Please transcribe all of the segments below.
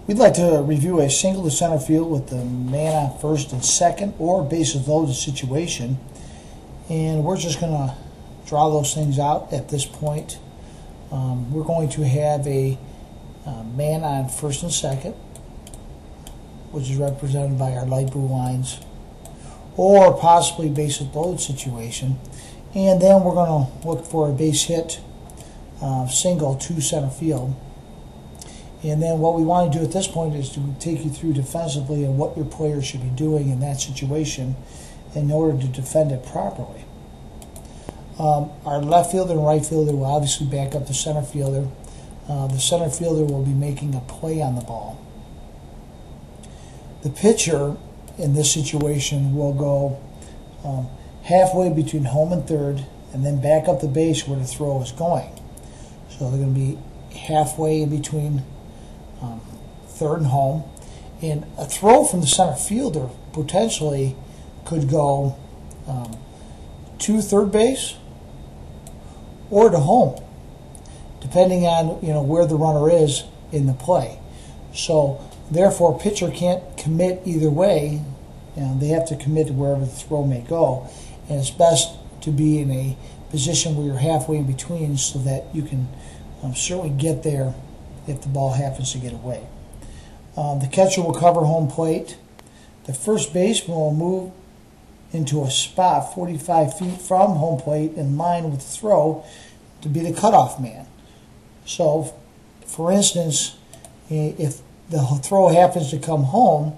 We'd like to review a single to center field with the man on first and second or bases loaded situation. And we're just going to draw those things out at this point. We're going to have a man on first and second, which is represented by our light blue lines, or possibly bases loaded situation. And then we're going to look for a base hit single to center field. And then what we want to do at this point is to take you through defensively and what your player should be doing in that situation in order to defend it properly. Our left fielder and right fielder will obviously back up the center fielder. The center fielder will be making a play on the ball. The pitcher in this situation will go halfway between home and third and then back up the base where the throw is going. So they're going to be halfway in between third and home, and a throw from the center fielder potentially could go to third base or to home, depending on where the runner is in the play. So therefore, pitcher can't commit either way. They have to commit to wherever the throw may go, and it's best to be in a position where you're halfway in between so that you can certainly get there if the ball happens to get away. The catcher will cover home plate. The first baseman will move into a spot 45 feet from home plate in line with the throw to be the cutoff man. So, for instance, if the throw happens to come home,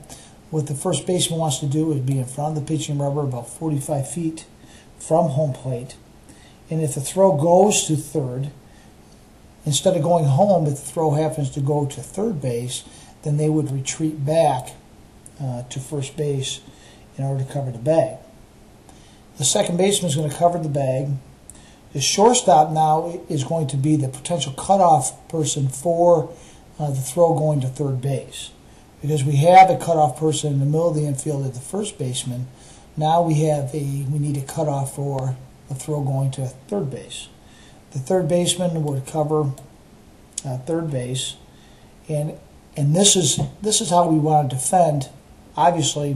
what the first baseman wants to do is be in front of the pitching rubber about 45 feet from home plate. And if the throw goes to third, instead of going home, if the throw happens to go to third base, then they would retreat back to first base in order to cover the bag. The second baseman is going to cover the bag. The shortstop now is going to be the potential cutoff person for the throw going to third base. Because we have a cutoff person in the middle of the infield at the first baseman, now we need a cutoff for the throw going to third base. The third baseman would cover third base, and this is how we want to defend, obviously,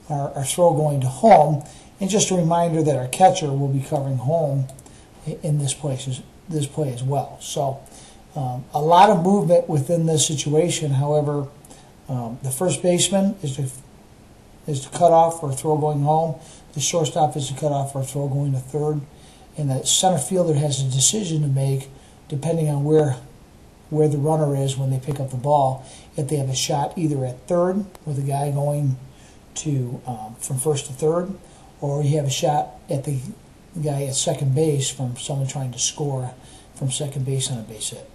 our throw going to home. And just a reminder that our catcher will be covering home in this play as well. So a lot of movement within this situation. However, the first baseman is to cut off or throw going home. The shortstop is to cut off or throw going to third. And the center fielder has a decision to make depending on where the runner is when they pick up the ball. If they have a shot either at third with a guy going to from first to third, or you have a shot at the guy at second base from someone trying to score from second base on a base hit.